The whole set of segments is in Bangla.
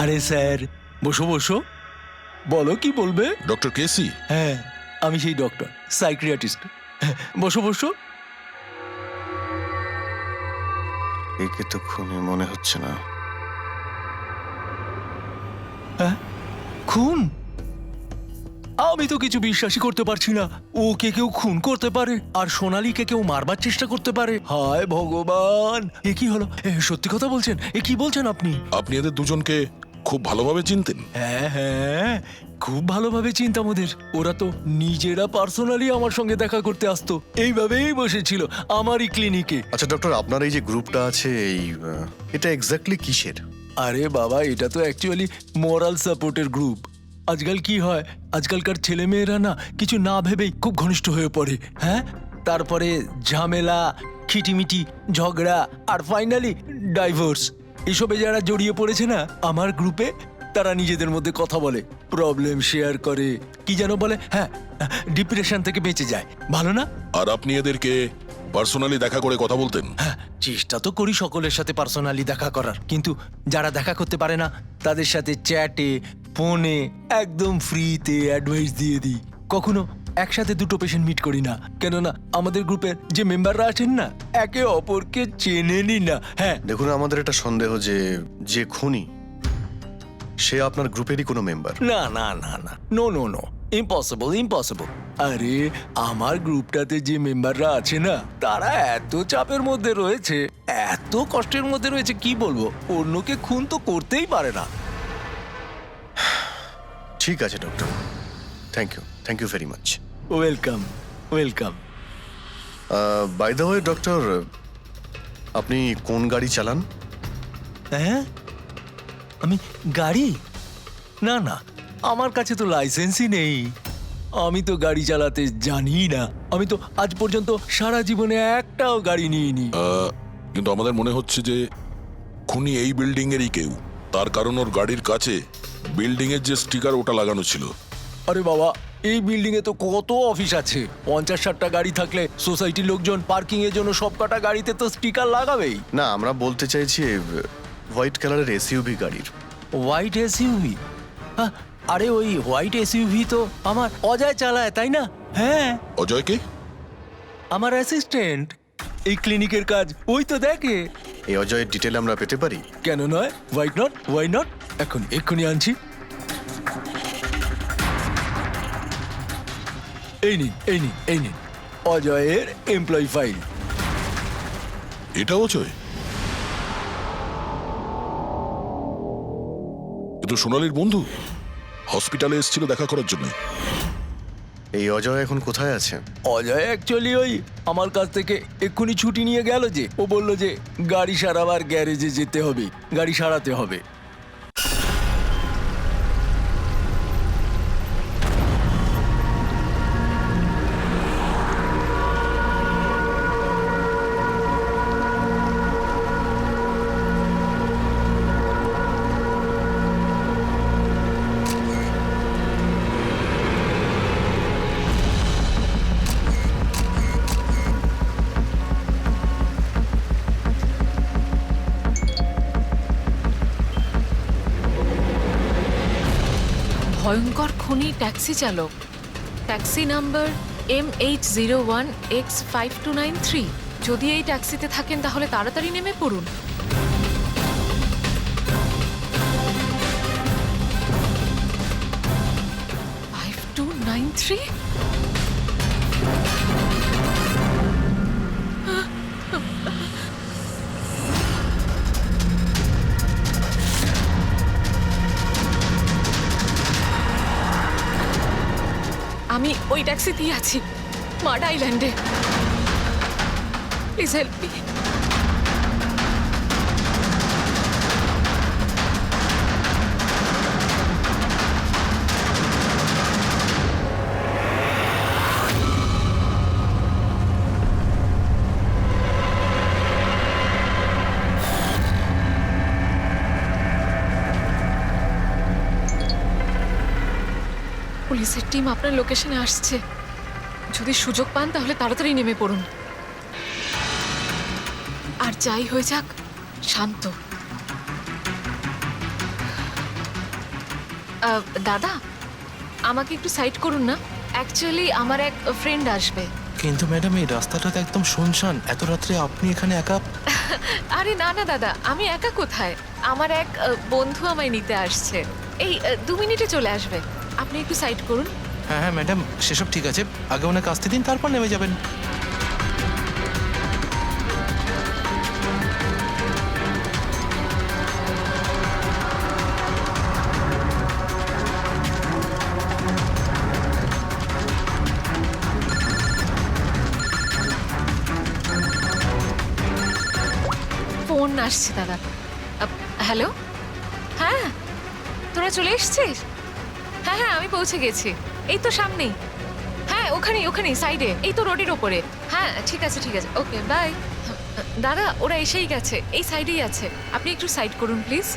আরে স্যার, বসো বসো, বলো কি বলবে। ডক্টর কেসি? হ্যাঁ, আমি সেই ডক্টর, সাইকিয়াট্রিস্ট। বসো বসো। একে তো খুনি মনে হচ্ছে না। হ্যাঁ, খুন? আমি তো কিছু বিশ্বাসই করতে পারছি না। ওকে কেউ খুন করতে পারে আর সোনালীকে কেউ মারবার চেষ্টা করতে পারে। হায় ভগবান, এ কি হলো? সত্যি কথা বলছেন? এ কি বলছেন আপনি? আপনি এদের দুজনকে খুব ভালোভাবে চিনতেন? হ্যাঁ হ্যাঁ, খুব ভালোভাবে চিনতাম ওদের। ওরা তো নিজেরা পার্সোনালি আমার সঙ্গে দেখা করতে আসতো, এইভাবেই বসেছিল আমারই ক্লিনিকে। আচ্ছা ডক্টর, আপনার এই যে গ্রুপটা আছে, এটা এক্স্যাক্টলি কিসের? আরে বাবা, এটা তো অ্যাকচুয়ালি মোরাল সাপোর্টের গ্রুপ। আজকাল কি হয়, আজকালকার ছেলেমেয়েরা না কিছু না ভেবেই খুব ঘনিষ্ঠ হয়ে পড়ে। হ্যাঁ, তারপরে ঝামেলা, খিটিমিটি, ঝগড়া আর ফাইনালি ডাইভোর্স। এসবে যারা জড়িয়ে পড়েছে না আমার গ্রুপে, তারা নিজেদের মধ্যে কথা বলে, প্রবলেম শেয়ার করে, কি যেন বলে, হ্যাঁ, ডিপ্রেশন থেকে বেঁচে যায়। ভালো না? আর আপনি এদেরকে পার্সোনালি দেখা করে কথা বলতেন? হ্যাঁ, চেষ্টা তো করি সকলের সাথে পার্সোনালি দেখা করার, কিন্তু যারা দেখা করতে পারে না তাদের সাথে চ্যাটে, ফোনে একদম ফ্রিতে অ্যাডভাইস দিয়ে দিই। কখনো একসাথে দুটো পেশেন্ট মিট করি না, কেননা আমাদের গ্রুপের যে মেম্বাররা আছেন না, একে অপরকে চেনেনি না। হ্যাঁ, দেখুন, আমাদের একটা সন্দেহ যে খুনি সে আপনার গ্রুপেরই কোনো মেম্বার। না না না না, no no no, impossible impossible. আরে আমার গ্রুপটাতে যে মেম্বাররা আছে না, তারা এত চাপের মধ্যে রয়েছে, এত কষ্টের মধ্যে রয়েছে, কি বলবো, অন্যকে খুন তো করতেই পারে না। ঠিক আছে doctor, thank you very much. Welcome welcome. By the way doctor, আপনি কোন গাড়ি চালান? হ্যাঁ, আমি গাড়ি? না না, আমার কাছে তো লাইসেন্সই নেই। আমি তো গাড়ি চালাতে জানি না। আমি তো আজ পর্যন্ত সারা জীবনে একটাও গাড়ি নিইনি। কিন্তু আমাদের মনে হচ্ছে যে খুনি এই বিল্ডিং এরই কেউ। তার কারণ ওর গাড়ির কাছে বিল্ডিং এর যে স্টিকার, ওটা লাগানো ছিল। আরে বাবা, এই বিল্ডিং এ তো কত অফিস আছে, 50-60টা গাড়ি থাকলে সোসাইটির লোকজন পার্কিং এর জন্য সব কটা গাড়িতে তো স্টিকার লাগাবেই। না, আমরা বলতে চাইছি হোয়াইট কালারের এসইউভি গাড়ির। White SUV? আরে ওই হোয়াইট এসইউভি তো আমার অজয় চালায়, তাই না? হ্যাঁ, অজয়কে? আমার অ্যাসিস্ট্যান্ট, এই ক্লিনিকের কাজ ওই তো দেখে। এই অজয়ের ডিটেল আমরা পেতে পারি? কেন নয়, ওয়াই নট, এক্ষুনি আনছি। এই নিন অজয়ের এমপ্লয়ি ফাইল। এটা অজয়? কিন্তু সোনালীর বন্ধু হসপিটালে এসেছিল দেখা করার জন্য। এই অজয় এখন কোথায় আছে? অজয় অ্যাকচুয়ালি ওই আমার কাছ থেকে এক্ষুনি ছুটি নিয়ে গেল, যে ও বলল যে গাড়ি সারাবার গ্যারেজে যেতে হবে, গাড়ি সারাতে হবে। ভয়ঙ্কর খুনি ট্যাক্সি চালক, ট্যাক্সি নাম্বার MH01X5293। যদি এই ট্যাক্সিতে থাকেন তাহলে তাড়াতাড়ি নেমে পড়ুন। 5293? আমি ওই ট্যাক্সিতেই আছি, মাড আইল্যান্ডে। Please help me. পুলিশের টিম আপনার লোকেশনে আসছে। যদি সুযোগ পান তাহলে তাড়াতাড়ি নেমে পড়ুন। আর যাই হয়ে যাক, শান্ত। দাদা আমাকে একটু সাইড করুন না, অ্যাকচুয়ালি আমার এক ফ্রেন্ড আসবে। কিন্তু ম্যাডাম এই রাস্তাটা তো একদম শুনশান, এত রাত্রে আপনি এখানে একা? আরে না না দাদা, আমি একা কোথায়, আমার এক বন্ধু আমায় নিতে আসছে, এই 2 মিনিটে চলে আসবে, আপনি একটু সাইড করুন। হ্যাঁ হ্যাঁ ম্যাডাম, সেসব ঠিক আছে, আগে ওনাকে আসতে দিন, তারপর নেমে যাবেন। ফোন আসছে দাদা। হ্যালো, হ্যাঁ তোরা চলে এসছিস? হ্যাঁ হ্যাঁ আমি পৌঁছে গেছি, এই তো সামনেই, হ্যাঁ ওখানেই ওখানেই সাইডে, এই তো রোডের ওপরে। হ্যাঁ ঠিক আছে ঠিক আছে, ওকে বাই। দাদা ওরা এসেই গেছে, এই সাইডেই আছে, আপনি একটু সাইড করুন প্লিজ।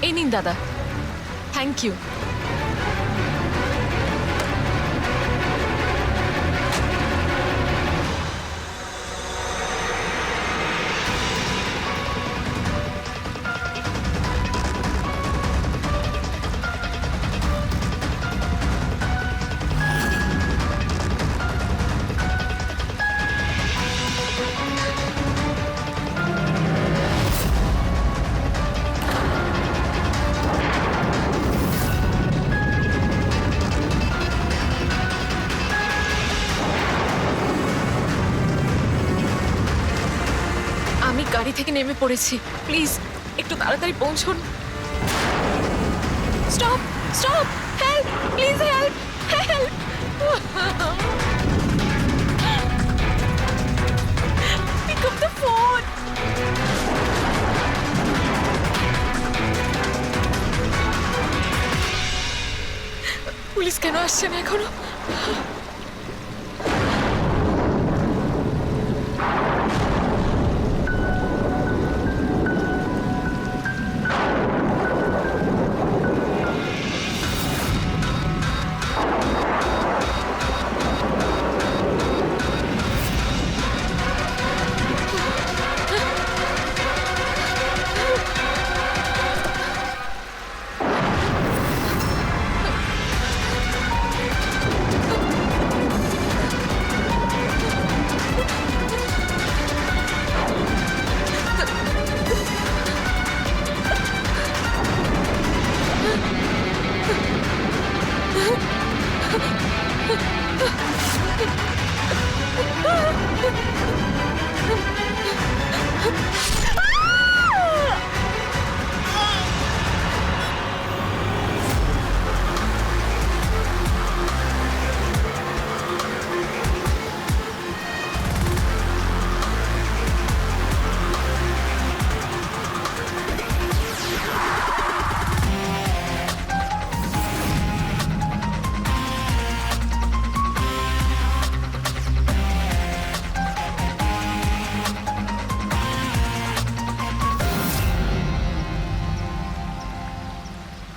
এই নিন দাদা, থ্যাংক ইউ। আমি গাড়ি থেকে নেমে পড়েছি, প্লিজ একটু তাড়াতাড়ি পৌঁছুন। Stop stop, help please, help help. Pick up the phone. Police কেন আসছে না এখনো?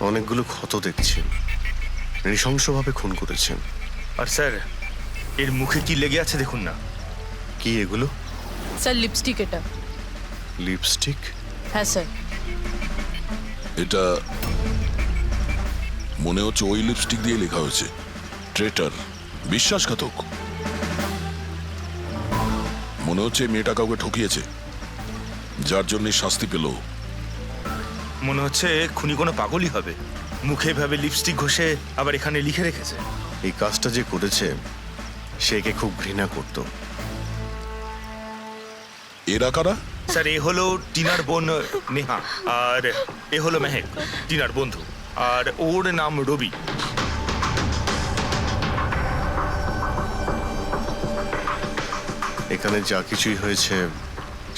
অনেকগুলো ক্ষত দেখছি, নৃশংসভাবে খুন করেছেন। আর স্যার এর মুখে কি লেগে আছে দেখুন না। কি এগুলো? স্যার লিপস্টিক এটা। লিপস্টিক? হ্যাঁ স্যার। এটা মনে হচ্ছে ওই লিপস্টিক দিয়ে লেখা হয়েছে ট্রেটার, বিশ্বাসঘাতক। মনে হচ্ছে এই মেয়েটা কাউকে ঠকিয়েছে, যার জন্য শাস্তি পেল। মনে হচ্ছে খুনি কোনো পাগলই হবে, মুখে ভাবে লিপস্টিক ঘষে আবার এখানে লিখে রেখেছে। এই কাজটা যে করেছে সে একে খুব ঘৃণা করত। এরা কারা? স্যার এ হলো টিনার বোন নেহা, আর এ হলো মেহেক, টিনার বন্ধু, আর ওর নাম রবি। এখানে যা কিছুই হয়েছে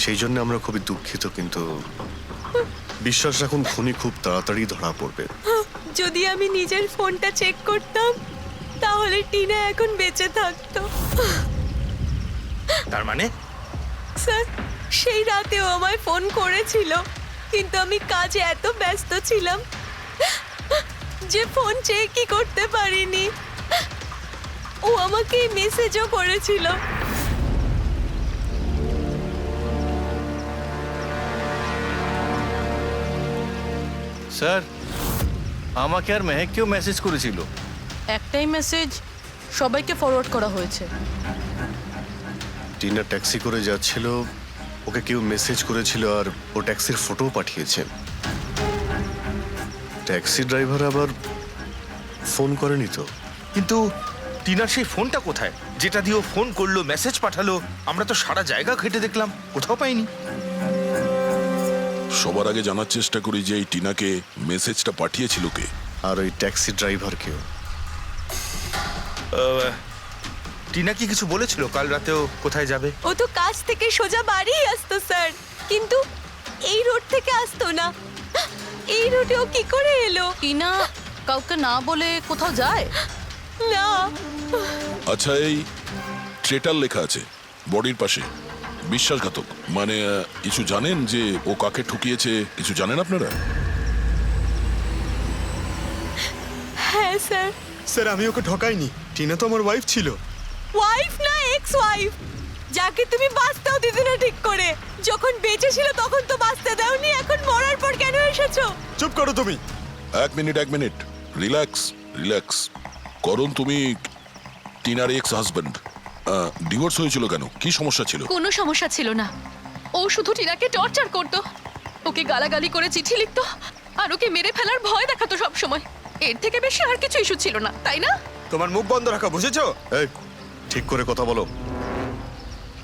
সেই জন্য আমরা খুবই দুঃখিত, কিন্তু বিশ্বাস রাখুন খুনি খুব তাড়াতাড়ি ধরা পড়বে। যদি আমি নিজের ফোনটা চেক করতাম তাহলে টিনা এখন বেঁচে থাকতো। তার মানে স্যার সেই রাতেও আমায় ফোন করেছিল, কিন্তু আমি কাজে এত ব্যস্ত ছিলাম যে ফোন চেকই করতে পারিনি। ও আমাকে মেসেজও করেছিল। স্যার আমাকে আর মেহেককেও মেসেজ করেছিল। একটাই মেসেজ সবাইকে ফরওয়ার্ড করা হয়েছে। টিনা ট্যাক্সি করে যাচ্ছিল, ওকে কেউ মেসেজ করেছিল আর ও ট্যাক্সির ফটোও পাঠিয়েছে। ট্যাক্সি ড্রাইভার আবার ফোন করেনি তো। কিন্তু টিনার সেই ফোনটা কোথায়, যেটা দিয়ে ও ফোন করলো, মেসেজ পাঠালো? আমরা তো সারা জায়গা ঘেটে দেখলাম, কোথাও পাইনি। সবার আগে জানার চেষ্টা করি যে এই টিনাকে মেসেজটা পাঠিয়েছিল কে। আর ওই ট্যাক্সি ড্রাইভারকেও। টিনা কি কিছু বলেছিল কাল রাতেও কোথায় যাবে? ও তো কাজ থেকে সোজা বাড়ি আসতো স্যার, কিন্তু এই রোড থেকে আসতো না। এই রোডে ও কি করে এলো? টিনা কাউকে না বলে কোথাও যায়? না, আচ্ছা, এই ট্রেটার লেখা আছে বডির পাশে, বিশ্বাসঘাতক মানে কিছু জানেন যে ও কাকে ঠুকিয়েছে? কিছু জানেন আপনারা? হ্যাঁ স্যার। স্যার আমি ওকে ঠকাইনি, টিনা তো আমার ওয়াইফ ছিল। ওয়াইফ না, এক্স ওয়াইফ, যাকে তুমি বাঁচতেও দিতে না ঠিক করে। যখন বেঁচে ছিল তখন তো বাঁচতে দাওনি, এখন মরার পর কেন এসেছো? চুপ করো তুমি। এক মিনিট, রিল্যাক্স রিল্যাক্স। করুন, তুমি টিনার এক্স হাজব্যান্ড, ডিভোর্স হয়েছিল কেন? কি সমস্যা ছিল? কোনো সমস্যা ছিল না, ও শুধু টিনাকে টর্চার করত, ওকে গালাগালি করে চিঠি লিখতো আর ওকে মেরে ফেলার ভয় দেখাতো সব সময়। এর থেকে বেশি আর কিছু ইস্যু ছিল না, তাই না? তোমার মুখ বন্ধ রাখা, বুঝেছো? এই ঠিক করে কথা বলো।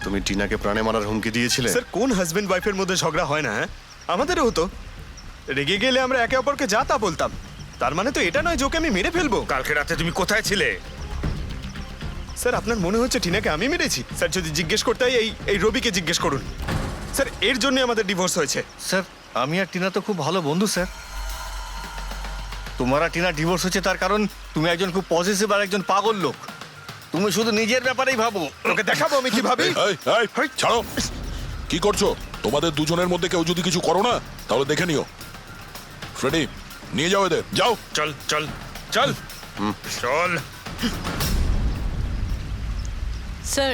তুমি টিনাকে প্রাণে মারার হুমকি দিয়েছিলে? স্যার কোন হাজবেন্ড ওয়াইফের মধ্যে ঝগড়া হয় না? হ্যাঁ, আমাদেরও হতো। রেগে গেলে আমরা একে অপরকে যা তা বলতাম। তার মানে তো এটা নয় যে ওকে আমি মেরে ফেলবো। কালকে রাতে তুমি কোথায় ছিলে? স্যার আপনার মনে হচ্ছে টিনাকে আমি মেরেছি? স্যার যদি জিজ্ঞেস করতে হয় এই রবিকে জিজ্ঞেস করুন। স্যার এর জন্য আমাদের ডিভোর্স হয়েছে। স্যার আমি আর টিনা তো খুব ভালো বন্ধু স্যার। তোমার আর টিনা ডিভোর্স হচ্ছে তার কারণ তুমি একজন খুব পজিটিভ আর একজন পাগল লোক। তুমি শুধু নিজের ব্যাপারেই ভাবো। ওকে দেখাবো আমি কি ভাবি। এই, ছাড়ো। কি করছো? তোমাদের দুজনের মধ্যে কেউ যদি কিছু করো না তাহলে দেখে নিও। ফ্রেডি, নিয়ে যাও এদের, যাও। চল চল চল চল। স্যার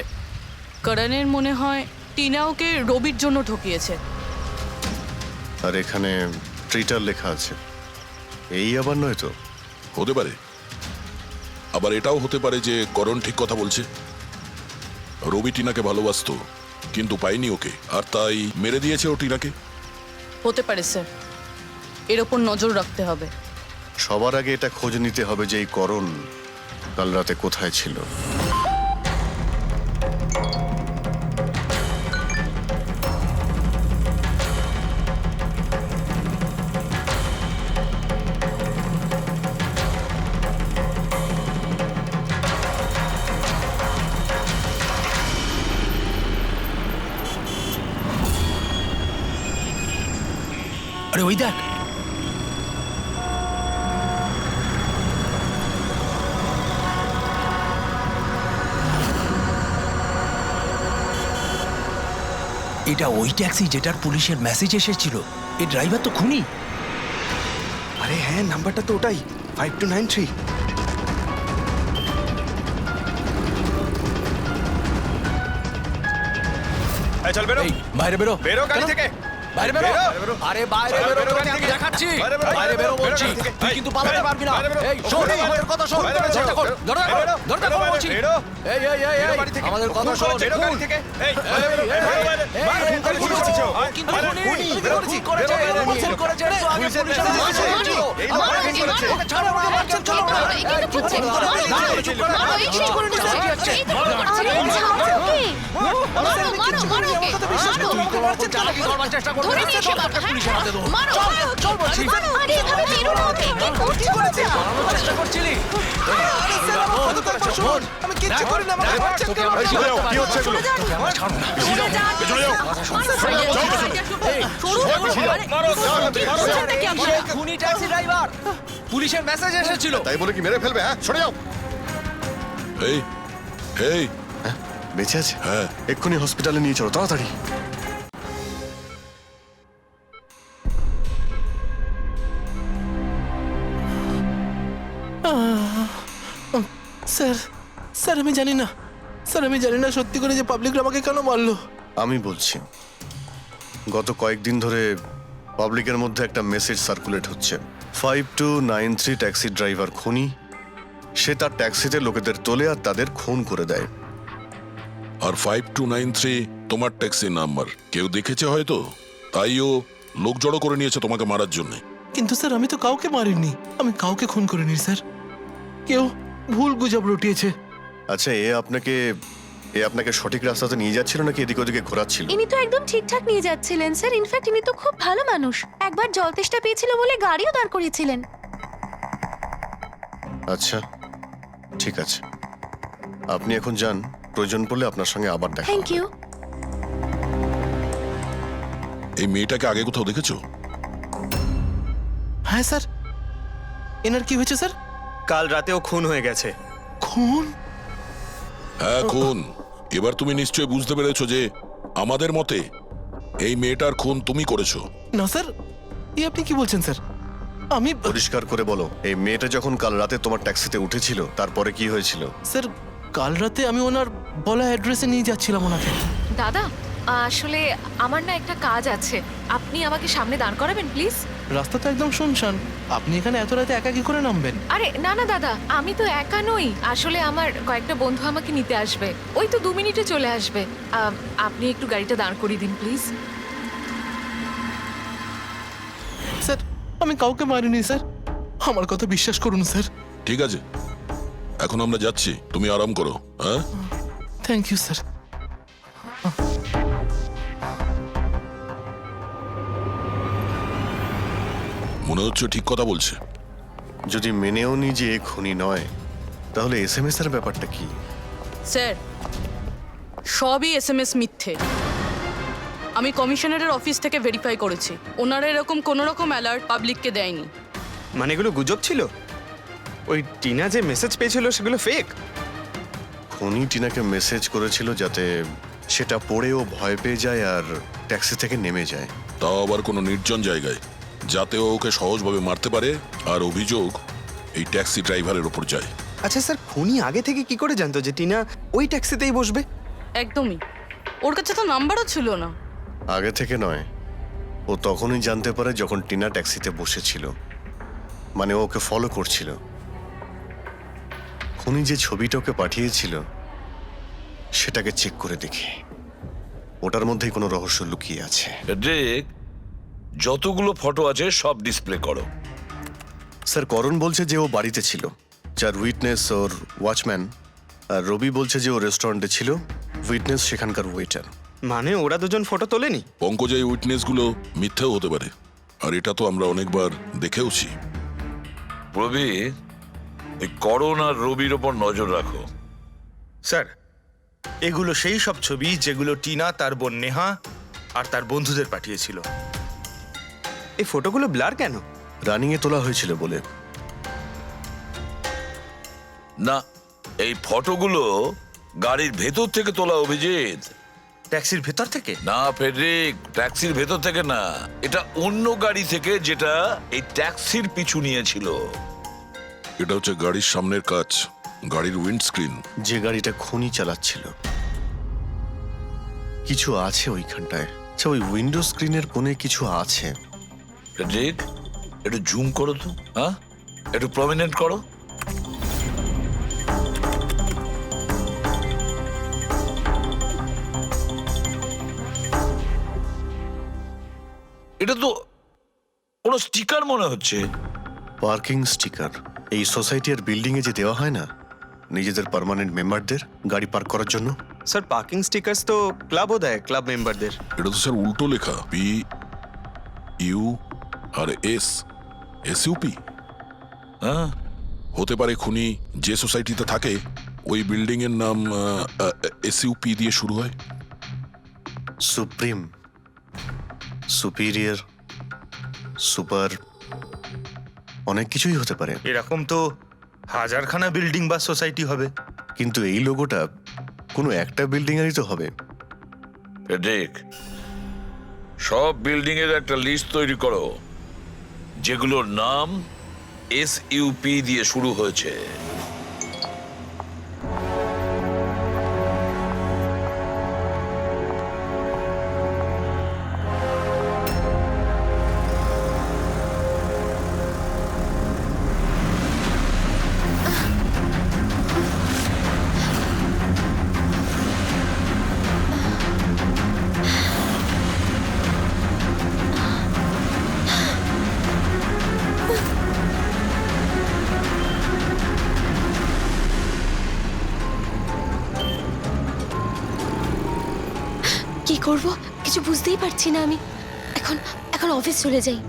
করণের মনে হয় টিনা ওকে রবির জন্য ঠকিয়েছে। আর এখানে ট্রিটার লেখা আছে, এই আবার নয় তো? হতে পারে, আবার এটাও হতে পারে যে করণ ঠিক কথা বলছে। রবি টিনাকে ভালোবাসতো কিন্তু পাইনি ওকে, আর তাই মেরে দিয়েছে ও টিনাকে। হতে পারে স্যার, এর ওপর নজর রাখতে হবে। সবার আগে এটা খোঁজ নিতে হবে যে এই করণ কাল রাতে কোথায় ছিল। আরে ওই দেখ, এটা ওই ট্যাক্সি যেটার পুলিশের মেসেজ এসেছিল। এই ড্রাইভার তো খুনি। আরে হ্যাঁ, নাম্বারটা তো ওটাই, 5293। চল বেরো। এই বাইরে বেরো, বেরো গাড়ি থেকে। বাইরে বেরো। বেরো। আরে বাইরে বাইরে বেরো, বেরো তোকে গাড়ি আমি থেকে। দেখাচ্ছি। বাইরে বেরো, বাইরে বেরো বেরো বলছি, গাড়ি থেকে। তুই কিন্তু পালাতে বেরো, পারবি না। বাইরে বেরো। এই শোন, বেরো, আমাদের কথা শোন। বাইরে বেরো, চেষ্টা কর, বেরো, ধরো, বেরো, ধরো, বেরো, ধরো বলছি। বেরো। এই এই এই বেরো এই, বাড়ি থেকে। আমাদের কথা খুন শোন। করেছে, বেরো গাড়ি থেকে। এই, এই, বেরো, এই, বেরো, এই, বাইরে। এই, বাইরে এই, খুন করে খুন বসেছ। করেছে। আয়, কিন্তু আরে, খুনি, খুনি, খুন বেরো, করেছে, বেরো, বেরো, খুন বেরো। করেছে, একটু আগে পুলিশের পুলিশের মেসেজ মেসেজ আছে। এসেছিল। এই তো আমাকে খুন করেছে। ওকে ছাড়ো, আমাকে মারছেন, চলো, চলো। এই, চুপ করো, দাঁড়াও, চুপ করো, দাঁড়াও, এই সেই করে নিচ্ছে, কি হচ্ছে? তুই তো ওর উপর চালাকি করবার চেষ্টা করবি, ধরে নিয়ে এসে তোকে মার, পুলিশের হাতে দেবো। মারো। চল, চল বলছি। আরে এভাবে মেরো না ওকে, কি করছো? পালানোর চেষ্টা করছিলি? শোন, আমি কিচ্ছু করি না, আমাকে মারছেন তোকে কেন? আমরা কি ছাড়তে হচ্ছে পারবো এগুলো? না। তোকে আমরা ছাড়বো না। খুনি ট্যাক্সি ড্রাইভার, পুলিশের মেসেজ এসেছিল। তাই বলে কি মেরে ফেলবে? হ্যাঁ, সরে যাও। এই এই বেঁচে আছে? হ্যাঁ। এক্ষুনি হসপিটালে নিয়ে চলো, তাড়াতাড়ি। স্যার স্যার আমি জানি না, স্যার আমি জানি না সত্যি করে যে পাবলিক আমাকে কেন মারলো। আমি বলছি, গত কয়েকদিন ধরে পাবলিকের মধ্যে একটা মেসেজ সার্কুলেট হচ্ছে, 5293 ট্যাক্সি ড্রাইভার খুনি, সে তার ট্যাক্সিতে লোকেদের তোলে আর তাদের খুন করে দেয়। আর 5293 তোমার ট্যাক্সির নাম্বার কেউ দেখেছে হয়তো, তাইও লোক জড়ো করে নিয়েছে তোমাকে মারার জন্য। কিন্তু স্যার আমি তো কাউকে মারিনি, আমি কাউকে খুন করিনি স্যার, কেউ ভুল গুজব রটিয়েছে। আচ্ছা, এ আপনাকে সঠিক রাস্তাতে নিয়ে যাচ্ছিল নাকি এদিক ওদিকে ঘোরাচ্ছিল? ইনি তো একদম ঠিকঠাক নিয়ে যাচ্ছিলেন স্যার, ইনফ্যাক্ট ইনি তো খুব ভালো মানুষ, একবার জল তেষ্টা পেয়েছিল বলে গাড়িও দাঁড় করিয়েছিলেন। আচ্ছা ঠিক আছে, আপনি এখন যান, প্রয়োজন পড়লে আপনার সঙ্গে আবার দেখা থ্যাংক হবে। ইউ। এই মেয়েটাকে আগে কোথাও দেখেছো? হ্যাঁ স্যার। এনার কি হয়েছে স্যার? কাল রাতেও খুন হয়ে গেছে। খুন? হ্যাঁ খুন। এবার তুমি নিশ্চয়ই বুঝতে পেরেছো যে আমাদের মতে এই মেয়েটার খুন তুমি করেছো। না স্যার, এই আপনি কি বলছেন স্যার? আমি পরিষ্কার করে বলো, এই মেয়েটা যখন কাল রাতে তোমার ট্যাক্সিতে উঠেছিল তারপরে কি হয়েছিল? স্যার কাল রাতে আমি ওনার বলা অ্যাড্রেসে নিয়ে যাচ্ছিলাম ওনাকে। দাদা আসলে আমার না একটা কাজ আছে, আপনি আমাকে সামনে দাঁড় করাবেন প্লিজ। রাস্তা তো একদম শুনশান, আপনি এখানে এত রাতে একা কি করে নামবেন? আরে না না দাদা, আমি তো একা নই, আসলে আমার কয়েকটা বন্ধু আমাকে নিতে আসবে, ওই তো 2 মিনিটে চলে আসবে। আপনি একটু গাড়িটা দাঁড় করিয়ে দিন প্লিজ। স্যার আমি কাউকে মারিনি স্যার, আমার কথা বিশ্বাস করুন স্যার। ঠিক আছে, এখন আমরা যাচ্ছি, তুমি আরাম করো। হ্যাঁ থ্যাংক ইউ স্যার। মনে হচ্ছে ঠিক কথা বলছে। যদি মেনেও নি যে এ খুনি নয়, তাহলে এসএমএস এর ব্যাপারটা কি? স্যার সবই এসএমএস মিথ্যে। আমি কমিশনারের অফিস থেকে ভেরিফাই করেছি, ওনারা এরকম কোনো রকম অ্যালার্ট পাবলিককে দেয়নি। মানে এগুলো গুজব ছিল? ওই টিনা যে মেসেজ পেয়েছিল সেগুলো ফেক? খুনি টিনাকে মেসেজ করেছিল যাতে সেটা পড়েও ভয় পেয়ে যায় আর ট্যাক্সি থেকে নেমে যায়। তাও আবার কোনো নির্জন জায়গায়, যাতে ও ওকে সহজভাবে মারতে পারে, আর অভিযোগ এই ট্যাক্সি ড্রাইভারের ওপর যায়। আচ্ছা স্যার, খুনি আগে থেকে কি করে জানতো যে টিনা ওই ট্যাক্সিতেই বসবে? একদমই, ওর কাছে তো নাম্বারও ছিল না। আগে থেকে নয়, ও তখনই জানতে পারে যখন টিনা ট্যাক্সিতে বসেছিল, মানে ও ওকে ফলো করছিল। খুনি যে ছবিটা ওকে পাঠিয়েছিল সেটাকে চেক করে দেখি, ওটার মধ্যেই কোনো রহস্য লুকিয়ে আছে। ড্রেক, যতগুলো ফটো আছে সব ডিসপ্লে করো। স্যার করণ বলছে যে ও বাড়িতে ছিল, যার উইটনেস ওর ওয়াচম্যান, আর রবি বলছে যে ও রেস্টুরেন্টে ছিল, উইটনেস সেখানকার ওয়েটার। মানে ওরা দুজন ফটো তোলেনি? পঙ্কজ, এই উইটনেসগুলো মিথ্যেও হতে পারে, আর এটা তো আমরা অনেকবার দেখেওছি। রবি, এই করণ আর রবির ওপর নজর রাখো। স্যার, এগুলো সেই সব ছবি যেগুলো টিনা তার বোন নেহা আর তার বন্ধুদের পাঠিয়েছিল। এই ফটোগুলো ব্লার কেন? রানিংয়ে তোলা হয়েছিল বলে। না, এই ফটোগুলো গাড়ির ভেতর থেকে তোলা, অভিজিৎ। ট্যাক্সির ভেতর থেকে? না ফেডরিক, ট্যাক্সির ভেতর থেকে না, এটা অন্য গাড়ি থেকে যেটা এই ট্যাক্সির পিছু নিয়েছিল। এটা হচ্ছে গাড়ির সামনের কাচ, গাড়ির উইন্ডস্ক্রিন। যে গাড়িটা খুনি চালাচ্ছিল। কিছু আছে ওইখানটায়, আচ্ছা ওই উইন্ডো স্ক্রিনের কোণে কিছু আছে। ফেডরিক, একটু জুম করো তো, হ্যাঁ, একটু প্রমিনেন্ট করো। এটা তো কোনো স্টিকার মনে হচ্ছে। পার্কিং স্টিকার, এই সোসাইটি আর বিল্ডিং এ যে দেওয়া হয় না নিজেদের পার্মানেন্ট মেম্বারদের গাড়ি পার্ক করার জন্য। স্যার পার্কিং স্টিকার্স তো ক্লাবও দেয়, ক্লাব মেম্বারদের। এটা তো স্যার উল্টো লেখা, P U R S, SUP. হ্যাঁ, হতে পারে খুনি যে সোসাইটিতে থাকে ওই বিল্ডিং এর নাম এসইউপি দিয়ে শুরু হয়। সুপ্রিম, সুপিরিয়র, সুপার, অনেক কিছুই হতে পারে। এরকম তো হাজারখানা বিল্ডিং বা সোসাইটি হবে। কিন্তু এই লোগোটা কোনো একটা বিল্ডিং এরই তো হবে। ফেডরিক, সব বিল্ডিং এর একটা লিস্ট তৈরি করো যেগুলোর নাম এসইউপি দিয়ে শুরু হয়েছে। করব কিছু বুঝতেই পারছি না আমি। এখন এখন অফিস চলে যাই।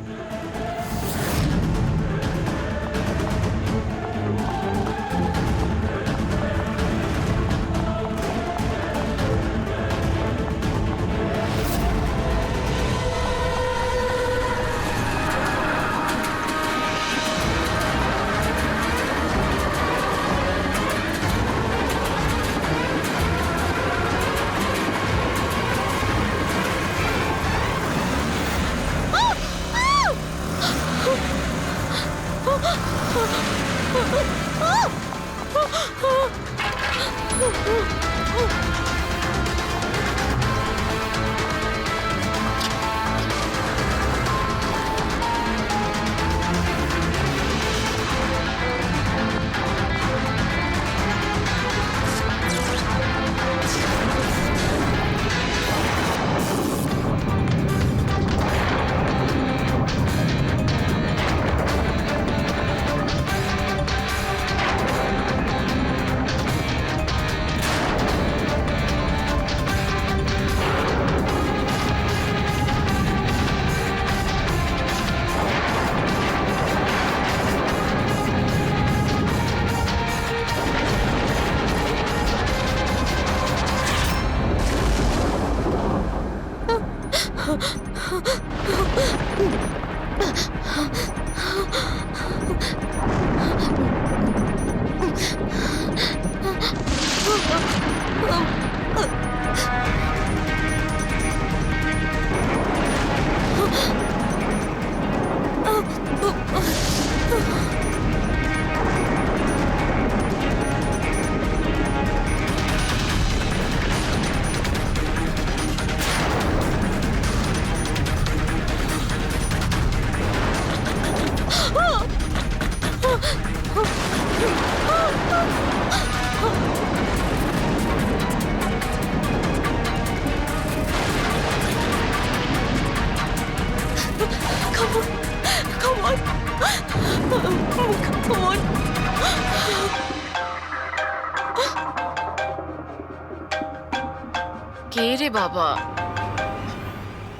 কে রে বাবা?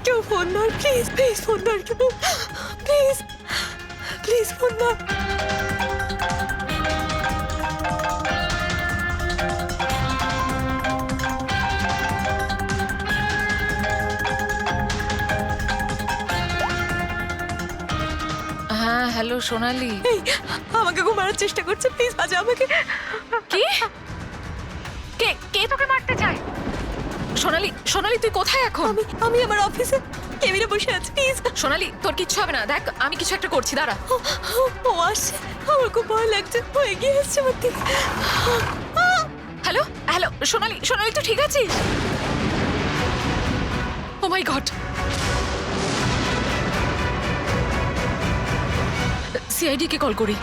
কেউ ফোন ধর প্লিজ, প্লিজ ফোন ধর কেউ, প্লিজ প্লিজ ফোন ধর। হ্যাঁ হ্যালো সোনালি। এই আমাকে খুব মারার চেষ্টা করছে, প্লিজ বাঁচা আমাকে। কি? কে কে তোকে মারতে চায়? সোনালি, সোনালি তুই কোথায় এখন? আমি আমার অফিসে কেবিনে বসে আছি, প্লিজ। সোনালি তোর কিচ্ছু হবে না, দেখ আমি কিছু একটা করছি, দাঁড়া। ও আসছে, আমার খুব ভয় লাগছে, ও এগিয়ে আসছে আমার দিকে। হ্যালো হ্যালো সোনালি, সোনালি তুই ঠিক আছিস? ও মাই গড, সিআইডি কে কল করি।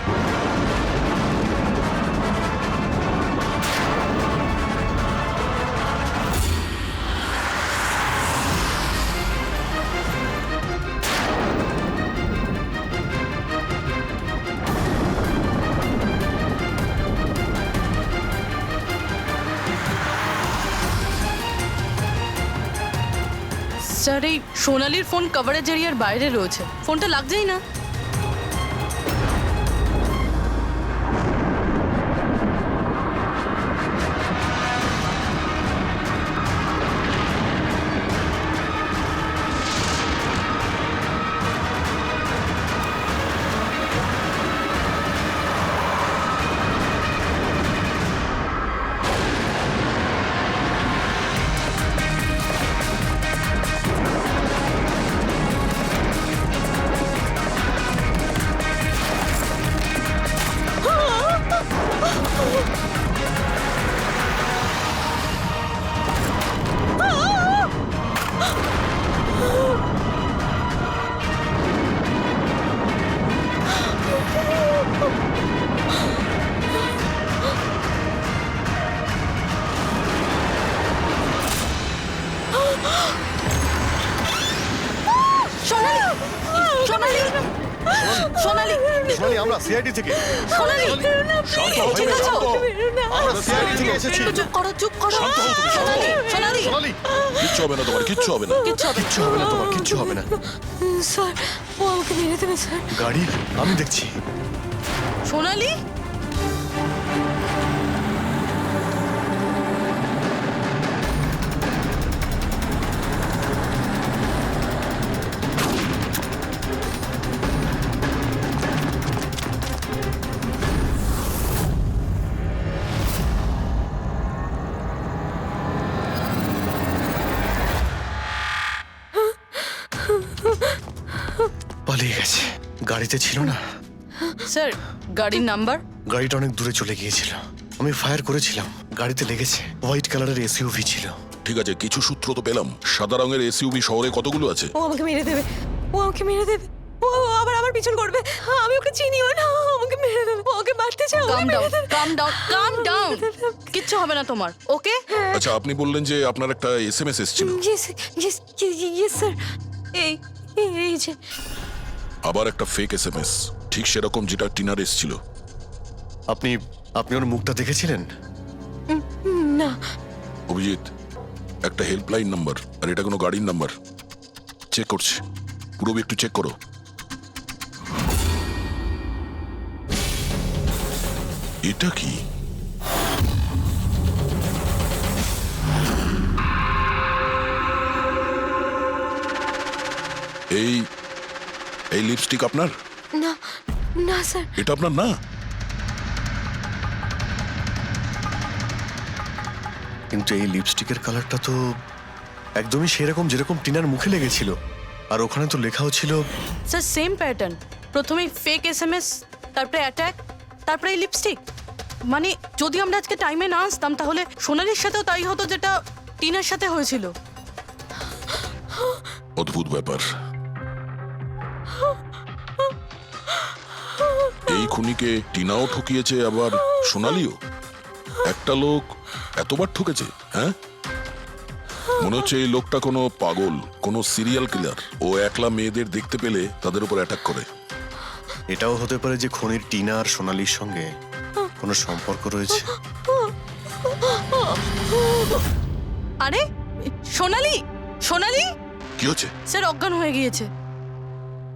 স্যার এই সোনালির ফোন কভারেজ এরিয়ার বাইরে রয়েছে, ফোনটা লাগছেই না। সোনালি সোনালি, আমরা সিআইডি থেকে। সোনালি শান্ত হও, ঠিক আছে? শান্ত হও। আমরা সিআইডি থেকে এসেছি। একটু চুপ করো সোনালি সোনালি সোনালি, কিচ্ছু হবে না তোমার, কিচ্ছু হবে না। কিচ্ছু হবে কিচ্ছু হবে না তোমার, কিচ্ছু হবে না। স্যার ও আমাকে মেরে দেবে স্যার। গাড়ি আমি দেখছি। সোনালি পালিয়ে গেছে। গাড়িতে ছিল না। স্যার গাড়ির নাম্বার গাড়িটা অনেক দূরে চলে গিয়েছিল। আমি ফায়ার করেছিলাম, গাড়িতে লেগেছে। হোয়াইট কালারের এসইউভি ছিল। ঠিক আছে, কিছু সূত্র তো পেলাম। সাদা রঙের এসইউভি শহরে কতগুলো আছে? ও আমাকে মেরে দেবে, ও আমাকে মেরে দেবে। ও আবার আমার পিছন করবে। আমি ওকে চিনিও না, ও আমাকে মেরে দেবে। ও ওকে মারতে চায়, কাম ওকে ডাউন মেরে দেবে। কাম ডাউন কিচ্ছু হবে না তোমার, ওকে? আচ্ছা, আপনি বললেন যে আপনার একটা এসএমএস এসেছিল। Yes yes yes sir. এই এই যে আবার একটা ফেক এসএমএস, ঠিক সেরকম যেটা টিনার এসেছিল। আপনি আপনি ওর মুখটা দেখেছিলেন? না, অভিজিৎ, একটা হেল্পলাইন নাম্বার, আর এটা কোনো গাড়ির নাম্বার। চেক করছি, পুরোবি একটু চেক করো। এটা কি? এই এই লিপস্টিক আপনার? না না স্যার। এটা আপনার না? কিন্তু এই লিপস্টিকের কালারটা তো একদমই সেরকম যেরকম টিনার মুখে লেগেছিল। আর ওখানে তো লেখাও ছিল। স্যার সেম প্যাটার্ন, প্রথমেই ফেক এসএমএস, তারপরে অ্যাটাক, তারপরে এই লিপস্টিক। মানে যদি আমরা আজকে টাইমে না আসতাম তাহলে সোনালির সাথেও তাই হতো যেটা টিনার সাথে হয়েছিল। অদ্ভুত ব্যাপার। এই খুনিকে টিনাও ঠকিয়েছে, আবার সোনালিও। একটা লোক এতবার ঠকেছে, হ্যাঁ? মনে হচ্ছে এই লোকটা কোনো পাগল, কোনো সিরিয়াল কিলার। ও একলা মেয়েদের দেখতে পেলে তাদের উপর অ্যাটাক করে। এটাও হতে পারে যে খনির টিনা আর সোনালির সঙ্গে কোনো সম্পর্ক রয়েছে। আরে সোনালি সোনালি কি হচ্ছে? স্যার অজ্ঞান হয়ে গিয়েছে।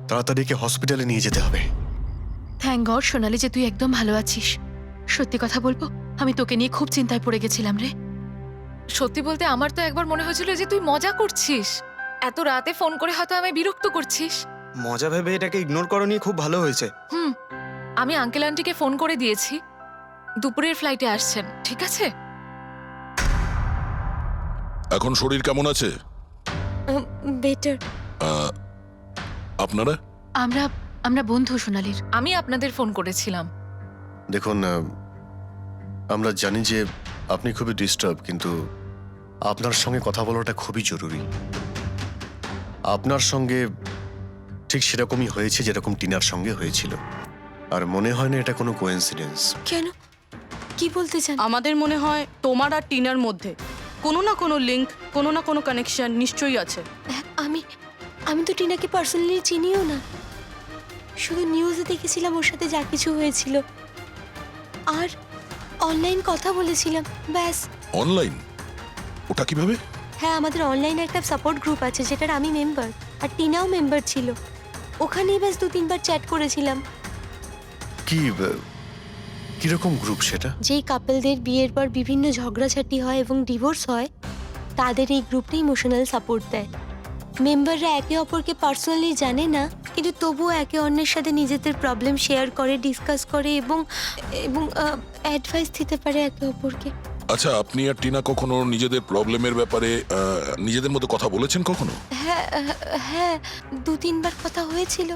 তাড়াতাড়ি একে হসপিটালে নিয়ে যেতে হবে। থ্যাংক গড সোনালি যে তুই একদম ভালো আছিস। সত্যি কথা বলবো, আমি তোকে নিয়ে খুব চিন্তায় পড়ে গেছিলাম রে। সত্যি বলতে আমার তো একবার মনে হয়েছিল যে তুই মজা করছিস, এত রাতে ফোন করে হয়তো আমায় বিরক্ত করছিস। মজা ভেবে এটাকে ইগনোর করো নিয়ে খুব ভালো হয়েছে। আমি আঙ্কেল আন্টিকে ফোন করে দিয়েছি, দুপুরের ফ্লাইটে আসছেন, ঠিক আছে? এখন শরীর কেমন আছে বেটার। আপনারা? আমরা আমরা বন্ধু সোনালির। আমি আপনাদের ফোন করেছিলাম। দেখুন, আমরা জানি যে আপনি খুবই ডিস্টার্ব, কিন্তু আপনার সঙ্গে কথা বলাটা খুবই জরুরি। আপনার সঙ্গে ঠিক সেরকমই হয়েছে যেরকম টিনার সঙ্গে হয়েছিল। আর মনে হয় না এটা কোনো কোইন্সিডেন্স। কেন, কি বলতে চান? আমাদের মনে হয় তোমার আর টিনার মধ্যে কোনো না কোনো লিংক, কোনো না কোনো কানেকশন নিশ্চয়ই আছে। আমি তো টিনাকে পার্সোনালি চিনিও না, শুধু নিউজে দেখেছিলাম ওর সাথে যা কিছু হয়েছিল, আর অনলাইন কথা বলেছিলাম, ব্যাস। অনলাইন? ওটা কিভাবে? হ্যাঁ, আমাদের অনলাইনে একটা সাপোর্ট গ্রুপ আছে যেটার আমি মেম্বার, আর টিনাও মেম্বার ছিল। ওখানেই ব্যাস 2-3 বার চ্যাট করেছিলাম। কিরকম গ্রুপ সেটা? যেই কাপলদের বিয়ের পর বিভিন্ন ঝগড়াঝাটি হয় এবং ডিভোর্স হয়, তাদের এই গ্রুপটা ইমোশনাল সাপোর্ট দেয়। মেম্বাররা একে অপরকে পার্সোনালি জানে না, কিন্তু তবুও একে অন্যের সাথে নিজেদের প্রবলেম শেয়ার করে, ডিসকাস করে এবং এবং অ্যাডভাইস দিতে পারে একে অপরকে। আচ্ছা, আপনি আর টিনা কখনো নিজেদের প্রবলেমের ব্যাপারে নিজেদের মধ্যে কথা বলেছেন কখনো? হ্যাঁ হ্যাঁ, 2-3 বার কথা হয়েছিল,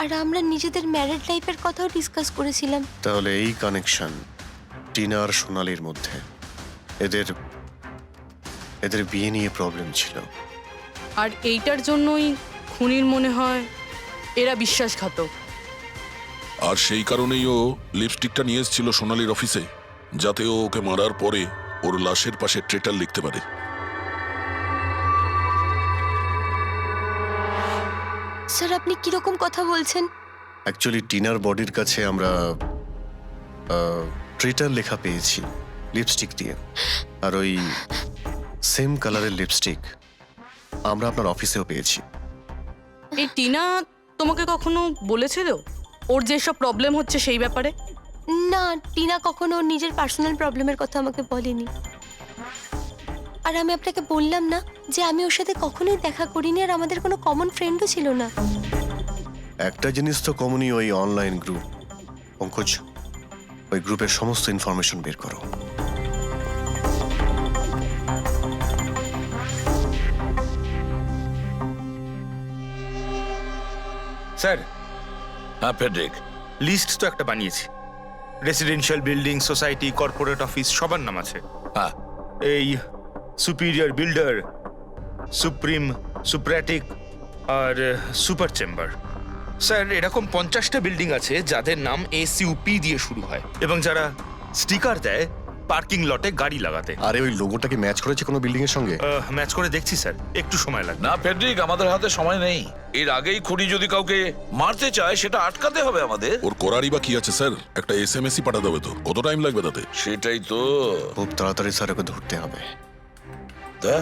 আর আমরা নিজেদের ম্যারিড লাইফের কথাও ডিসকাস করেছিলাম। তাহলে এই কানেকশন টিনা আর সোনালির মধ্যে, এদের বিয়ে নিয়ে প্রবলেম ছিল। আর এইটার জন্যই খুনির মনে হয় এরা বিশ্বাসঘাতক। আর সেই কারণেই ও লিপস্টিকটা নিয়ে এসেছিল সোনালির অফিসে, যাতে ও ওকে মারার পরে ওর লাশের পাশে ট্রেটার লিখতে পারে। স্যার, আপনি কিরকম কথা বলছেন? অ্যাকচুয়ালি টিনার বডির কাছে আমরা ট্রিটার লেখা পেয়েছি লিপস্টিক দিয়ে, আর ওই সেম কালারের লিপস্টিক আমরা আপনার অফিসেও পেয়েছি। এই টিনা তোমাকে কখনো বলেছিল ওর যেসব প্রবলেম হচ্ছে সেই ব্যাপারে? না, টিনা কখনো ওর নিজের পার্সোনাল প্রবলেমের কথা আমাকে বলেনি। আর আমি আপনাকে বললাম না যে আমি ওর সাথে কখনোই দেখা করিনি, আর আমাদের কোনো কমন ফ্রেন্ডও ছিল না। একটা জিনিস তো কমনই, ওই অনলাইন গ্রুপ। পঙ্কজ, ওই গ্রুপের সমস্ত ইনফরমেশন বের করো। স্যার, হ্যাঁ ফেডরিক, লিস্ট তো একটা বানিয়েছি। Residential building, society, corporate office সবার নাম আছে। হ্যাঁ এই সুপিরিয়র বিল্ডার, সুপ্রিম, সুপ্রাটিক আর সুপার চেম্বার। স্যার, এরকম 50টা বিল্ডিং আছে যাদের নাম ACUP দিয়ে শুরু হয় এবং যারা স্টিকার দেয় পার্কিং লটে গাড়ি লাগাতে। আরে ওই লোগোটা কি ম্যাচ করেছে কোনো বিল্ডিং এর সঙ্গে? ম্যাচ করে দেখছি স্যার, একটু সময় লাগবে। না ফেডরিক, আমাদের হাতে সময় নেই। এর আগেই খুনি যদি কাউকে মারতে চায় সেটা আটকাতে হবে আমাদের। ওর করারই বা কি আছে স্যার? একটা SMS পাঠাতে হবে তো, কত টাইম লাগবে তাতে? সেটাই তো। খুব তাড়াতাড়ি স্যার ওকে ধরতে হবে। তা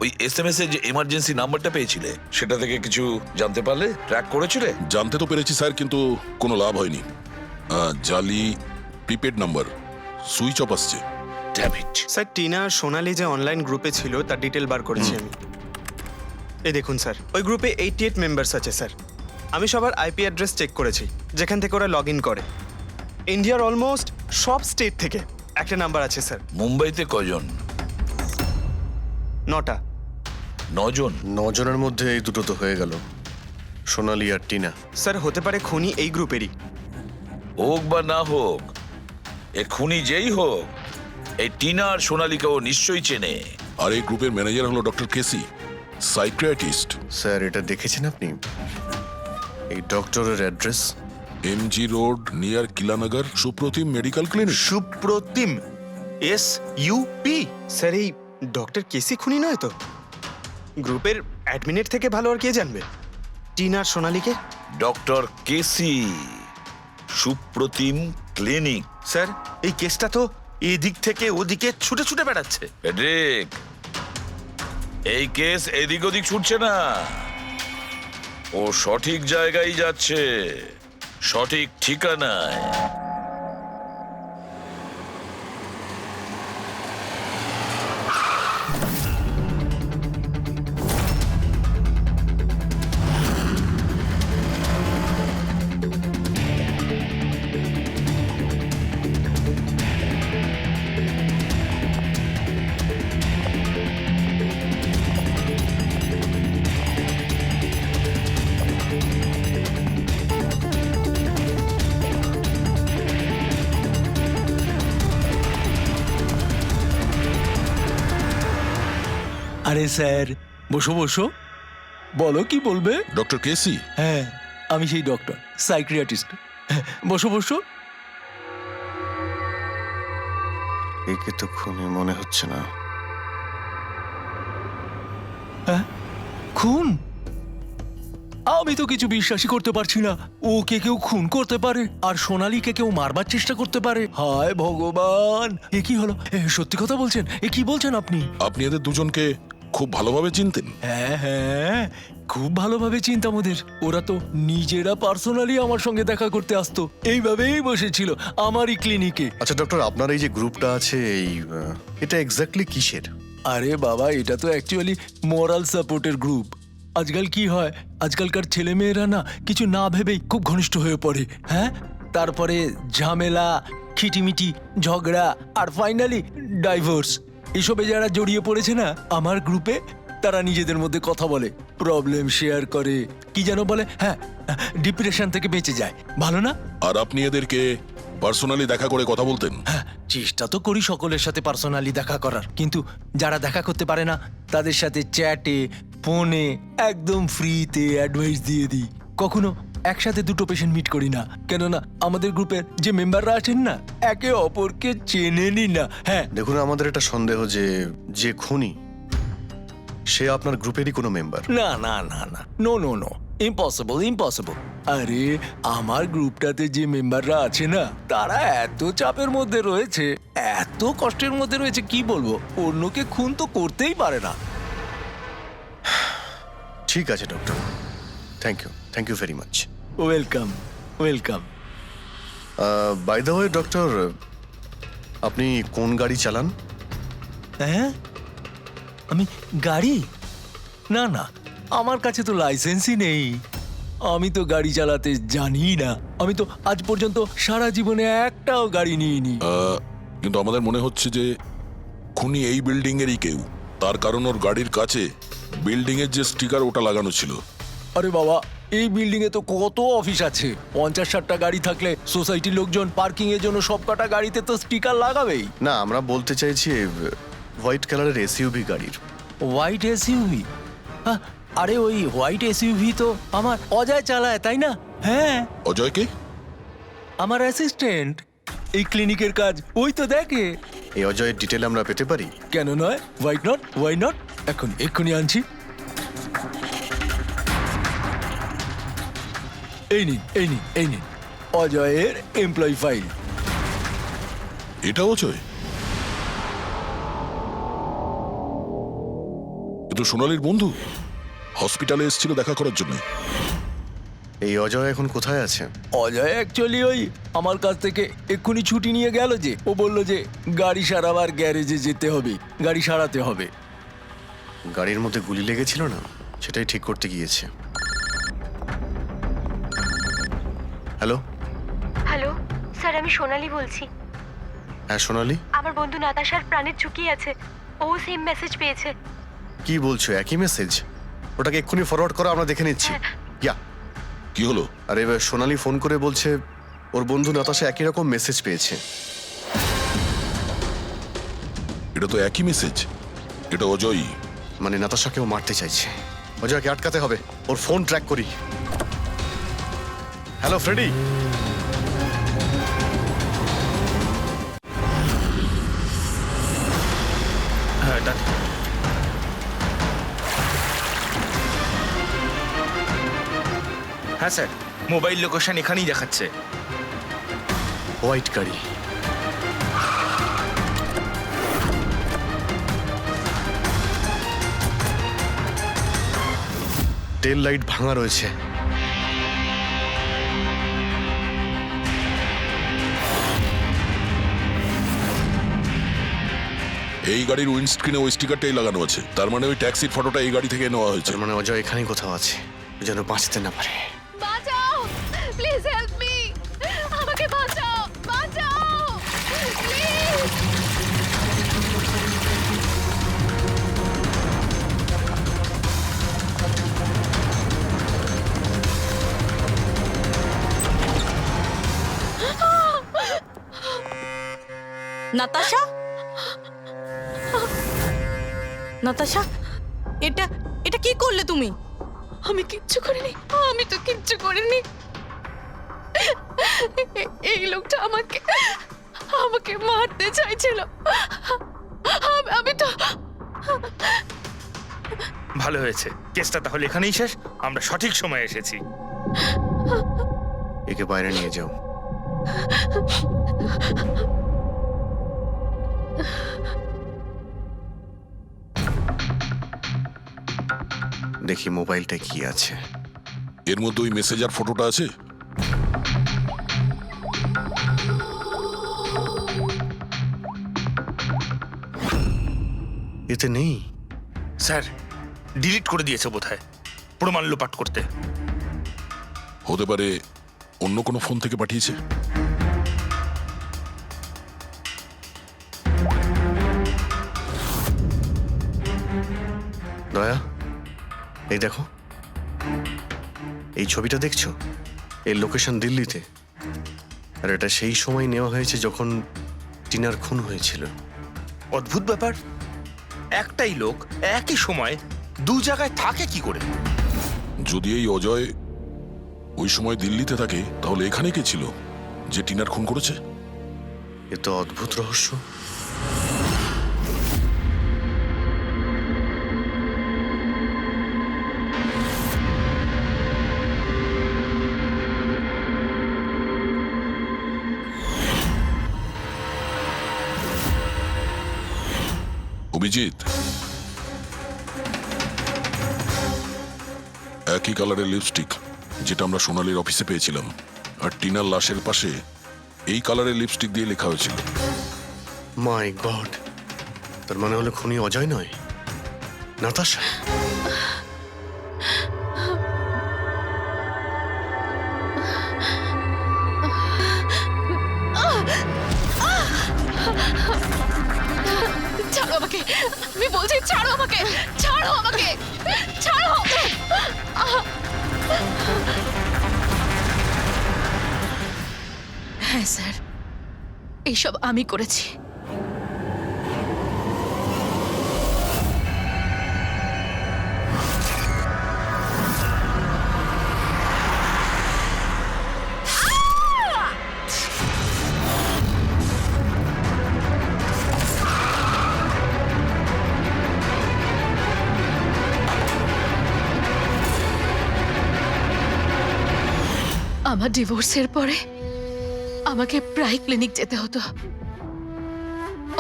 ওই SMS এ যে এমার্জেন্সি নাম্বারটা পেয়েছিলে সেটা থেকে কিছু জানতে পারলে? ট্র্যাক করেছিলে? জানতে তো পেরেছি স্যার, কিন্তু কোনো লাভ হয়নি। জালি প্রিপেড নাম্বার, সুইচ অফ আসছে। Damn it. স্যার, টিনা আর সোনালি যে অনলাইন গ্রুপে ছিল তার ডিটেল বার করেছি আমি। এই দেখুন স্যার, ওই গ্রুপে 88 মেম্বার্স আছে স্যার। আমি সবার IP অ্যাড্রেস চেক করেছি যেখান থেকে ওরা লগ ইন করে। ইন্ডিয়ার অলমোস্ট সব স্টেট থেকে একটা নাম্বার আছে স্যার। মুম্বাইতে কজন? 9টা। 9 জন? 9 জনের মধ্যে এই দুটো তো হয়ে গেল, সোনালি আর টিনা। স্যার, হতে পারে খুনি এই গ্রুপেরই। হোক বা না হোক, এ খুনি যেই হোক, এই টিনা আর সোনালিকেও নিশ্চয়ই চেনে। আর এই গ্রুপের ম্যানেজার হলো ডক্টর কেসি, সাইকিয়াট্রিস্ট। স্যার, এটা দেখেছেন আপনি? এই ডক্টরের address MG road near Kilanagar, Supratim medical clinic. Supratim, SUP। Sir, এই ডক্টর কেসি খুনি নয় তো? গ্রুপের অ্যাডমিনের থেকে ভালো আর কে জানবে টিনা আর সোনালিকে? ডক্টর কেসি, সুপ্রতিম ক্লিনিক। স্যার, এই কেসটা তো এদিক থেকে ওদিকে ছুটে ছুটে বেড়াচ্ছে। ফেডরিক, এই কেস এদিক ওদিক ছুটছে না, ও সঠিক জায়গায় যাচ্ছে, সঠিক ঠিকানায়। আরে স্যার, বসো বসো, বলো কি বলবে? ডক্টর কেসি? হ্যাঁ, আমি সেই ডক্টর, সাইকিয়াট্রিস্ট। বসো বসো। একে তো খুনি মনে হচ্ছে না। হ্যাঁ, খুন? আমি তো কিছু বিশ্বাসই করতে পারছি না। ওকে কেউ খুন করতে পারে আর সোনালীকে কেউ মারবার চেষ্টা করতে পারে? হায় ভগবান, এ কি হলো? সত্যি কথা বলছেন? এ কি বলছেন আপনি? আপনি এদের দুজনকে খুব ভালোভাবে চিনতেন? হ্যাঁ হ্যাঁ, খুব ভালোভাবে চিনতাম ওদের। ওরা তো নিজেরা পার্সোনালি আমার সঙ্গে দেখা করতে আসতো, এইভাবেই বসেছিল আমারই ক্লিনিকে। আচ্ছা ডক্টর, আপনার এই যে গ্রুপটা আছে, এই এটা এক্স্যাক্টলি কিসের? আরে বাবা, এটা তো অ্যাকচুয়ালি মোরাল সাপোর্টের গ্রুপ। আজকাল কি হয়, আজকালকার ছেলেমেয়েরা না কিছু না ভেবেই খুব ঘনিষ্ঠ হয়ে পড়ে। হ্যাঁ, তারপরে ঝামেলা, খিটিমিটি, ঝগড়া আর ফাইনালি ডাইভোর্স। এসবে যারা জড়িয়ে পড়েছে না আমার গ্রুপে, তারা নিজেদের মধ্যে কথা বলে, প্রবলেম শেয়ার করে, কি যেন বলে, হ্যাঁ, ডিপ্রেশন থেকে বেঁচে যায়। ভালো না? আর আপনি এদেরকে পার্সোনালি দেখা করে কথা বলতেন? হ্যাঁ, চেষ্টা তো করি সকলের সাথে পার্সোনালি দেখা করার, কিন্তু যারা দেখা করতে পারে না তাদের সাথে চ্যাটে, ফোনে একদম ফ্রিতে অ্যাডভাইস দিয়ে দিই। কখনো একসাথে দুটো পেশেন্ট মিট করি না, কেননা আমাদের গ্রুপের যে মেম্বাররা আছেন না একে অপরকে চেনেনি না। হ্যাঁ, দেখুন, আমাদের একটা সন্দেহ যে খুনি সে আপনার গ্রুপেরই কোনো মেম্বার। না না না না, no no no, impossible impossible. আরে আমার গ্রুপটাতে যে মেম্বাররা আছে না, তারা এত চাপের মধ্যে রয়েছে, এত কষ্টের মধ্যে রয়েছে, কি বলবো, অন্যকে খুন তো করতেই পারে না। ঠিক আছে doctor, thank you very much. Welcome welcome. By the way doctor, আপনি কোন গাড়ি চালান? হ্যাঁ, আমি গাড়ি? না না, আমার কাছে তো লাইসেন্সই নেই। আমি তো গাড়ি চালাতে জানি না। আমি তো আজ পর্যন্ত সারা জীবনে একটাও গাড়ি নিইনি। কিন্তু আমাদের মনে হচ্ছে যে খুনি এই বিল্ডিং এরই কেউ, তার কারণ ওর গাড়ির কাছে বিল্ডিং এর যে স্টিকার ওটা লাগানো ছিল। আরে বাবা, এই বিল্ডিং এ তো কত অফিস আছে, 50-60টা গাড়ি থাকলে সোসাইটির লোকজন পার্কিং এর জন্য সবকটা গাড়িতে তো স্টিকার লাগাবেই। না, আমরা বলতে চাইছি হোয়াইট কালারের এসইউভি গাড়ির। White SUV? আরে ওই হোয়াইট এসইউভি তো আমার অজয় চালায়, তাই না? হ্যাঁ, অজয়কে? আমার অ্যাসিস্ট্যান্ট, এই ক্লিনিকের কাজ ওই তো দেখে। এই অজয়ের ডিটেল আমরা পেতে পারি? কেন নয়, ওয়াই নট। এক্ষুনি আনছি। এই নিন অজয়ের এমপ্লয়ি ফাইল। এটা অজয়? কিন্তু সোনালীর বন্ধু হসপিটালে এসেছিল দেখা করার জন্য। এই অজয় এখন কোথায় আছে? অজয় অ্যাকচুয়ালি ওই আমার কাছ থেকে এক্ষুনি ছুটি নিয়ে গেল, যে ও বলল যে গাড়ি সারাবার গ্যারেজে যেতে হবে, গাড়ি সারাতে হবে। গাড়ির মধ্যে গুলি লেগেছিল না, সেটাই ঠিক করতে গিয়েছে। হ্যালো হ্যালো স্যার, আমি সোনালি বলছি। হ্যাঁ সোনালি, আমার বন্ধু নাতাশার প্রাণের ঝুঁকি আছে, ও সেম মেসেজ পেয়েছে। কি বলছো? একই মেসেজ? ওটাকে এক্ষুনি ফরওয়ার্ড করো, আমরা দেখে নিচ্ছি। ইয়া, কি হলো? আরে এবার সোনালি ফোন করে বলছে ওর বন্ধু নাতাশা একই রকম মেসেজ পেয়েছে। এটা তো একই মেসেজ, এটা অজয়ই। মানে নাতাশাকেও মারতে চাইছে। অজয়কে আটকাতে হবে, ওর ফোন ট্র্যাক করি। Hello Freddie. হ্যাঁ হ্যাঁ স্যার, মোবাইল লোকেশন এখানেই দেখাচ্ছে। হোয়াইট গাড়ি। টেল লাইট ভাঙা রয়েছে। এই গাড়ির উইন্ডস্ক্রিনে ওই স্টিকারটাই লাগানো আছে, তার মানে ওই ট্যাক্সির ফটোটা এই গাড়ি থেকে নেওয়া হয়েছে। তার মানে অজয় এখানেই কোথাও আছে, যেন বাঁচতে না পারে। বাঁচাও, প্লিজ হেল্প মি, আমাকে বাঁচাও, প্লিজ। নাতাশা, নাতাশা, এটা এটা কি করলে তুমি? আমি কিচ্ছু করিনি, আমি তো কিচ্ছু করিনি। এই লোকটা আমাকে মারতে চাইছিল। আমি তো। ভালো হয়েছে, কেসটা তাহলে এখানেই শেষ। আমরা সঠিক সময়ে এসেছি। একে বাইরে নিয়ে যাও। দেখি মোবাইলটা কি আছে। এর মধ্যে ওই মেসেজ আর ফটোটা আছে? এতে নেই স্যার, ডিলিট করে দিয়েছে বোধহয়, প্রমাণ লোপাট করতে। হতে পারে অন্য কোনো ফোন থেকে পাঠিয়েছে। দয়া, এই দেখো, এই ছবিটা দেখছো? এর লোকেশন দিল্লিতে, আর এটা সেই সময় নেওয়া হয়েছে যখন টিনার খুন হয়েছিল। অদ্ভুত ব্যাপার, একটাই লোক একই সময় দু জায়গায় থাকে কি করে? যদি এই অজয় ওই সময় দিল্লিতে থাকে, তাহলে এখানে কে ছিল যে টিনার খুন করেছে? এ তো অদ্ভুত রহস্য। অভিজিৎ, একই কালারের লিপস্টিক যেটা আমরা সোনালীর অফিসে পেয়েছিলাম, আর টিনার লাশের পাশে এই কালারের লিপস্টিক দিয়ে লেখা হয়েছিল। মাই গড, তার মানে হলো খুনি অজয় নয়, নাতাশা। ছাড়ো আমাকে, আমি বলছি ছাড়ো আমাকে, ছাড়ো আমাকে, ছাড়ো। হ্যাঁ স্যার, এইসব আমি করেছি। আমার ডিভোর্সের পরে আমাকে প্রায় ক্লিনিক যেতে হতো।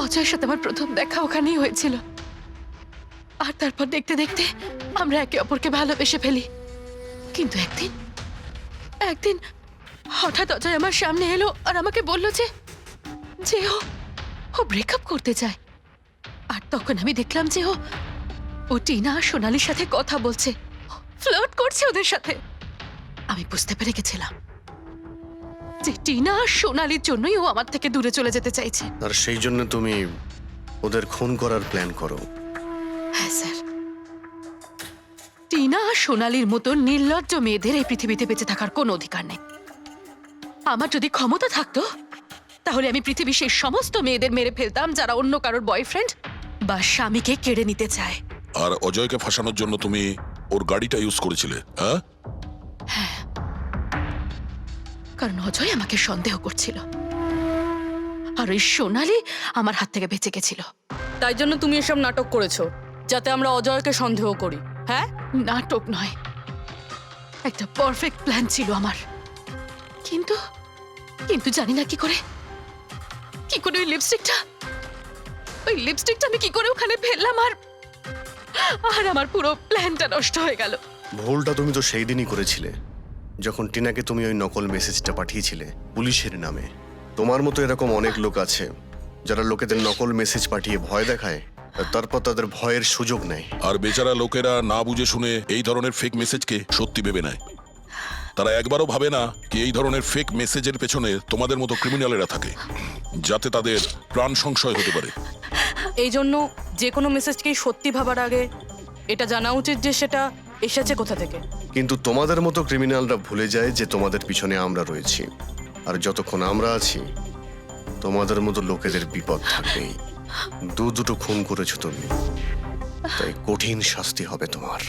অজয়ের সাথে আমার প্রথম দেখা ওখানেই হয়েছিল, আর তারপর দেখতে দেখতে আমরা একে অপরকে ভালোবেসে ফেলি। কিন্তু একদিন হঠাৎ অজয় আমার সামনে এলো আর আমাকে বলল যে ও ব্রেকআপ করতে চায়। আর তখন আমি দেখলাম যে ও টিনা আর সোনালীর সাথে কথা বলছে, ফ্লার্ট করছে ওদের সাথে। আমি বুঝতে পেরে গেছিলাম যে টিনা আর সোনালীর জন্যই ও আমার থেকে দূরে চলে যেতে চাইছে। আর সেই জন্য তুমি ওদের খুন করার প্ল্যান করো? হ্যাঁ স্যার, টিনা আর সোনালীর মতো নির্লজ্জ মেয়েদের এই পৃথিবীতে বেঁচে থাকার কোনো অধিকার নেই। আমার যদি ক্ষমতা থাকতো তাহলে আমি পৃথিবীর সেই সমস্ত মেয়েদের মেরে ফেলতাম যারা অন্য কারোর বয়ফ্রেন্ড বা স্বামীকে কেড়ে নিতে চায়। আর অজয়কে ফাঁসানোর জন্য তুমি ওর গাড়িটা ইউজ করেছিলে, হ্যাঁ? কারণ অজয় আমাকে সন্দেহ করছিল, আর ওই সোনালী আমার হাত থেকে বেঁচে গেছিল। তাই জন্য তুমি এসব নাটক করেছো যাতে আমরা অজয়কে সন্দেহ করি। হ্যাঁ, নাটক নয়, একটা পারফেক্ট প্ল্যান ছিল আমার। কিন্তু কিন্তু জানি না কি করে ওই লিপস্টিকটা আমি কি করে ওখানে ফেললাম, আর আমার পুরো প্ল্যানটা নষ্ট হয়ে গেল। ভুলটা তুমি তো সেই দিনই করেছিলে যখন টিনাকে তুমি ওই নকল মেসেজটা পাঠিয়েছিলে পুলিশের নামে। তোমার মতো এরকম অনেক লোক আছে যারা লোকেদের নকল মেসেজ পাঠিয়ে ভয় দেখায়, আর তারপর তাদের ভয়ের সুযোগ নেয়। আর বেচারা লোকেরা না বুঝে শুনে এই ধরনের ফেক মেসেজকে সত্যি ভেবে নেয়। তারা একবারও ভাবে না কি এই ধরনের ফেক মেসেজের পেছনে তোমাদের মতো ক্রিমিনালেরা থাকে, যাতে তাদের প্রাণ সংশয় হতে পারে। এই জন্য যে কোনো মেসেজকেই সত্যি ভাবার আগে এটা জানা উচিত যে সেটা এসেছে কোথা থেকে। কিন্তু তোমাদের মতো ক্রিমিনালরা ভুলে যায় যে তোমাদের পিছনে আমরা রয়েছি, আর যতক্ষণ আমরা আছি তোমাদের মতো লোকেদের বিপদ থাকবেই। দুটো খুন করেছো তুমি, তাই কঠিন শাস্তি হবে তোমার।